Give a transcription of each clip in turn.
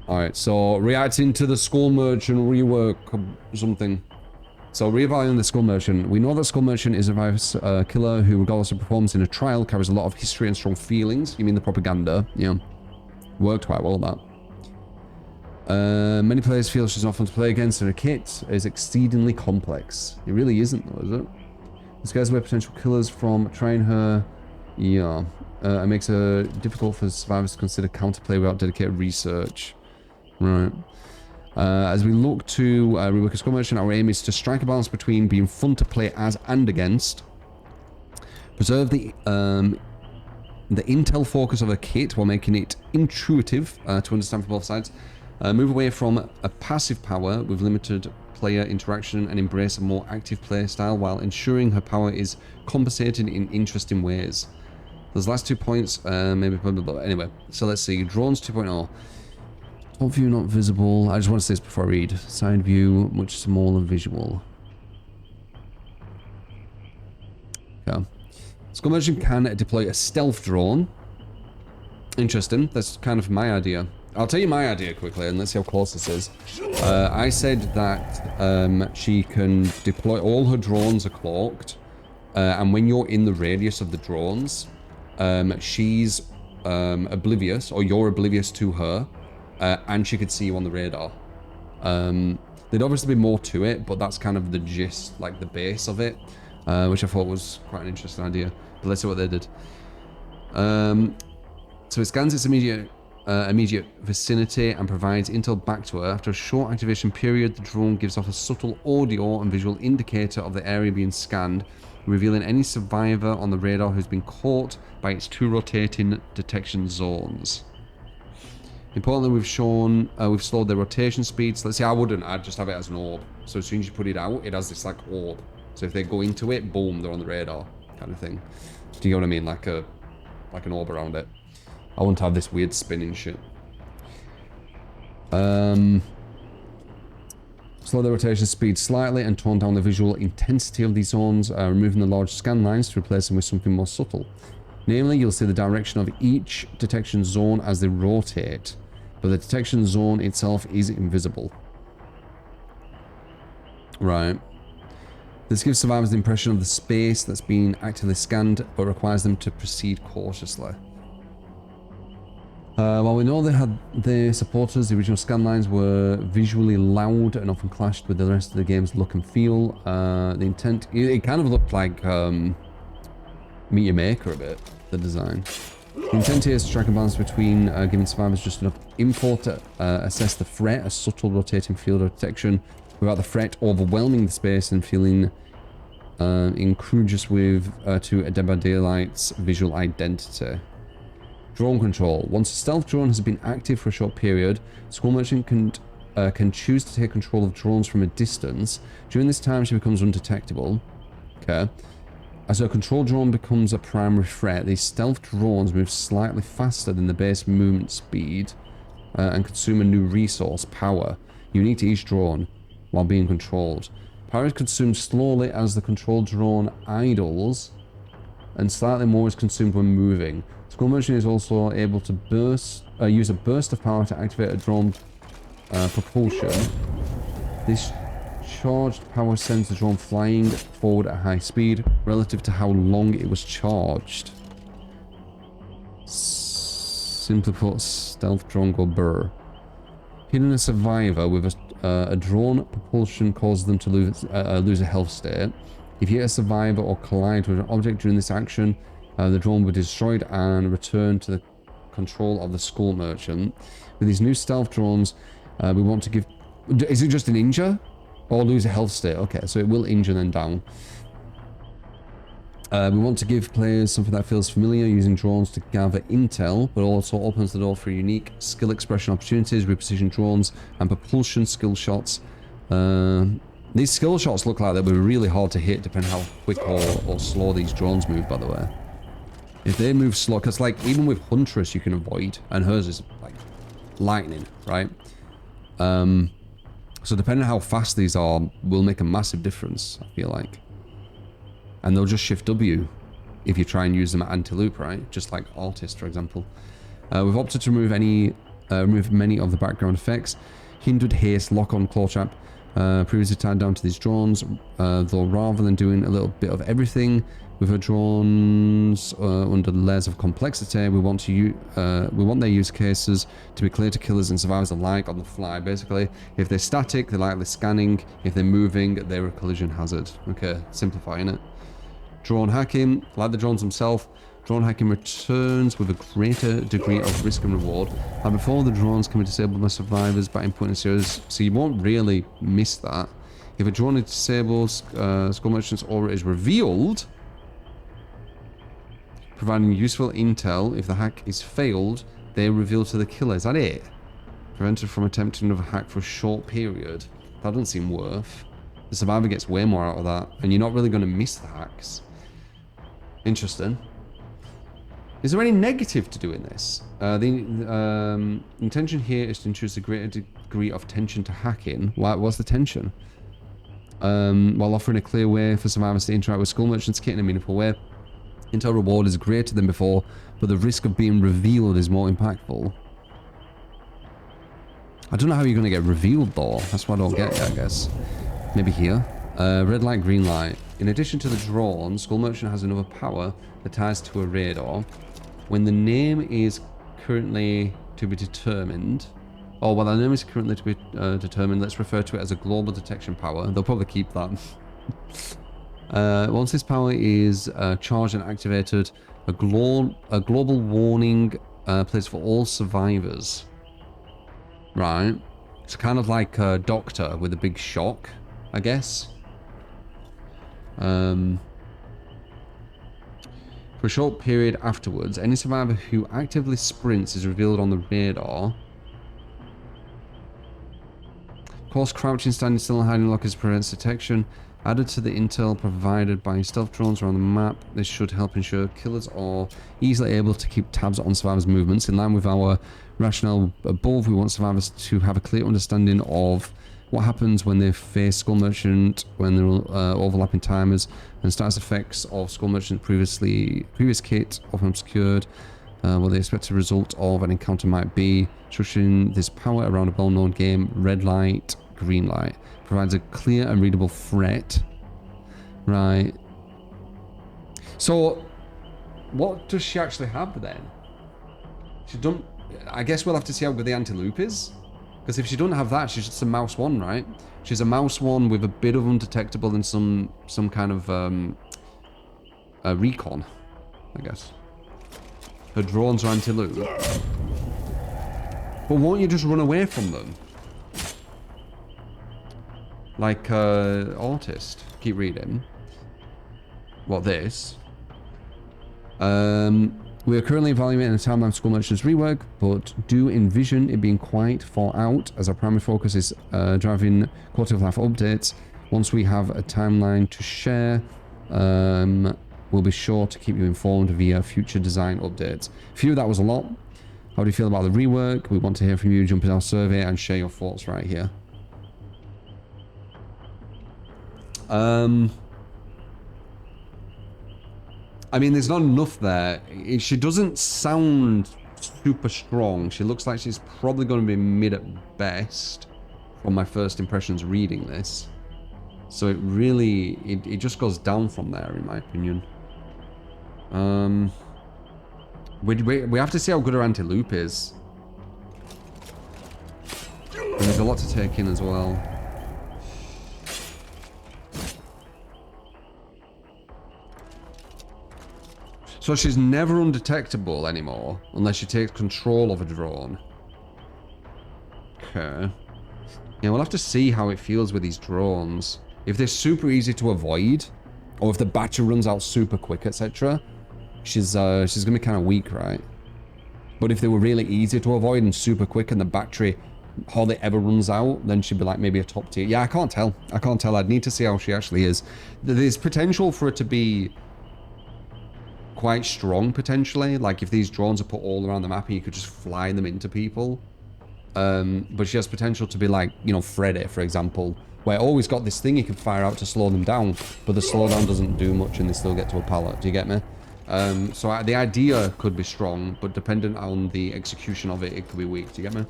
Alright, so reacting to the Skull Merchant rework something. So reevaluating the Skull Merchant. We know that Skull Merchant is a virus killer who, regardless of performance in a trial, carries a lot of history and strong feelings. You mean the propaganda? Yeah. Worked quite well, that. Many players feel she's not fun to play against, and her kit is exceedingly complex. It really isn't, though, is it? It scares away potential killers from trying her. Yeah. It makes it difficult for survivors to consider counterplay without dedicated research. Right. As we look to rework a Skull Merchant, our aim is to strike a balance between being fun to play as and against, preserve the intel focus of a kit while making it intuitive to understand from both sides, move away from a passive power with limited player interaction and embrace a more active play style while ensuring her power is compensated in interesting ways. Those last 2 points, maybe blah, blah, blah. Anyway, so let's see. Drones 2.0. Top view not visible. I just want to say this before I read. Side view, much smaller visual. Okay. Skull Merchant can deploy a stealth drone. Interesting. That's kind of my idea. I'll tell you my idea quickly and let's see how close this is. I said that she can deploy, all her drones are cloaked. And when you're in the radius of the drones, she's oblivious, or you're oblivious to her. And she could see you on the radar. There'd obviously be more to it, but that's kind of the gist, like the base of it, which I thought was quite an interesting idea. But let's see what they did. So it scans its immediate vicinity and provides intel back to her. After a short activation period, the drone gives off a subtle audio and visual indicator of the area being scanned, revealing any survivor on the radar who's been caught by its 2 rotating detection zones. Importantly, we've slowed the rotation speeds. Let's say I'd just have it as an orb. So as soon as you put it out, it has this like orb. So if they go into it, boom, they're on the radar, kind of thing. Do you know what I mean? Like an orb around it. I want to have this weird spinning shit. Slow the rotation speed slightly and tone down the visual intensity of these zones, removing the large scan lines to replace them with something more subtle. Namely, you'll see the direction of each detection zone as they rotate, but the detection zone itself is invisible. Right. This gives survivors the impression of the space that's being actively scanned, but requires them to proceed cautiously. While we know they had their supporters, the original scan lines were visually loud and often clashed with the rest of the game's look and feel. The intent, it kind of looked like Meet Your Maker a bit, the design. The intent here is to strike a balance between giving survivors just enough info to assess the threat, a subtle rotating field of detection, without the threat overwhelming the space and feeling incongruous with to a Dead by Daylight's visual identity. Drone control. Once a stealth drone has been active for a short period, Skull Merchant can choose to take control of drones from a distance. During this time, she becomes undetectable. Okay. As her control drone becomes a primary threat, these stealth drones move slightly faster than the base movement speed and consume a new resource, power, unique to each drone, while being controlled. Power is consumed slowly as the control drone idles, and slightly more is consumed when moving. Skull Merchant is also able to use a burst of power to activate a drone propulsion. This charged power sends the drone flying forward at high speed relative to how long it was charged. Simply put, stealth drone go burr. Hitting a survivor with a drone propulsion causes them to lose a health state. If you hit a survivor or collide with an object during this action, the drone will be destroyed and return to the control of the Skull Merchant. With these new stealth drones, we want to give... Is it just an injure? Or lose a health state? Okay, so it will injure then down. We want to give players something that feels familiar, using drones to gather intel, but also opens the door for unique skill expression opportunities with precision drones and propulsion skill shots. These skill shots look like they'll be really hard to hit depending how quick or slow these drones move, by the way. If they move slow, because like even with Huntress you can avoid, and hers is like lightning, right? So depending on how fast these are will make a massive difference, I feel like. And they'll just shift W if you try and use them at anti-loop, right? Just like Artist, for example. We've opted to remove any remove many of the background effects. Hindered haste, lock-on, claw trap, previously tied down to these drones, though rather than doing a little bit of everything with our drones under layers of complexity, we want their use cases to be clear to killers and survivors alike on the fly. Basically, if they're static, they're likely scanning. If they're moving, they're a collision hazard. Okay, simplifying it. Drone hacking, like the drones themselves, drone hacking returns with a greater degree of risk and reward. And before, the drones can be disabled by survivors by inputting a series, so you won't really miss that. If a drone is disabled, Skull Merchant's aura is revealed, providing useful intel. If the hack is failed, they are revealed to the killer. Is that it? Prevented from attempting another hack for a short period. That doesn't seem worth. The survivor gets way more out of that, and you're not really going to miss the hacks. Interesting. Is there any negative to doing this? The intention here is to introduce a greater degree of tension to hacking. What's the tension? While offering a clear way for survivors to interact with Skull Merchant's kit in a meaningful way. Intel reward is greater than before, but the risk of being revealed is more impactful. I don't know how you're going to get revealed though. That's what I don't get yet, I guess. Maybe here. Red light, green light. In addition to the drone, Skull Merchant has another power that ties to a radar. When the name is currently to be determined, or while the name is currently to be determined, let's refer to it as a global detection power. They'll probably keep that. Once this power is charged and activated, a global warning plays for all survivors. Right. It's kind of like a doctor with a big shock, I guess. For a short period afterwards, any survivor who actively sprints is revealed on the radar. Of course, crouching, standing still, and hiding lockers prevents detection. Added to the intel provided by stealth drones around the map, this should help ensure killers are easily able to keep tabs on survivors' movements. In line with our rationale above, we want survivors to have a clear understanding of what happens when they face Skull Merchant, when there are overlapping timers, and status effects of Skull Merchant's previous kit, often obscured, what the expected result of an encounter might be. Structuring this power around a well-known game, red light, green light, provides a clear and readable threat. Right. So, what does she actually have then? She don't. I guess we'll have to see how good the anti-loop is. Because if she doesn't have that, she's just a mouse one, right? She's a mouse one with a bit of undetectable and some kind of recon, I guess. Her drones are anti-loop. But won't you just run away from them? Like Autist. Keep reading. What, this? We are currently evaluating the timeline of Skull Merchant's rework, but do envision it being quite far out, as our primary focus is driving quality of life updates. Once we have a timeline to share, we'll be sure to keep you informed via future design updates. Phew, that was a lot. How do you feel about the rework? We want to hear from you. Jump in our survey and share your thoughts right here. I mean, there's not enough there. She doesn't sound super strong. She looks like she's probably going to be mid at best from my first impressions reading this. So it really, it just goes down from there, in my opinion. We have to see how good her anti-loop is. And there's a lot to take in as well. So she's never undetectable anymore, unless she takes control of a drone. Okay. Yeah, we'll have to see how it feels with these drones. If they're super easy to avoid, or if the battery runs out super quick, etc., she's gonna be kind of weak, right? But if they were really easy to avoid and super quick, and the battery hardly ever runs out, then she'd be like maybe a top tier. Yeah, I can't tell. I can't tell. I'd need to see how she actually is. There's potential for it to be quite strong, potentially. Like if these drones are put all around the map and you could just fly them into people. But she has potential to be like, you know, Freddy, for example, where always got this thing you can fire out to slow them down, but the slowdown doesn't do much and they still get to a pallet. Do you get me? So the idea could be strong, but dependent on the execution of it, it could be weak. Do you get me?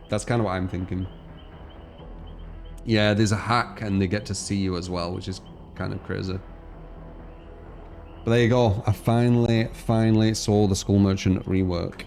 That's kind of what I'm thinking. Yeah, there's a hack and they get to see you as well, which is kind of crazy. But there you go. I finally saw the Skull Merchant rework.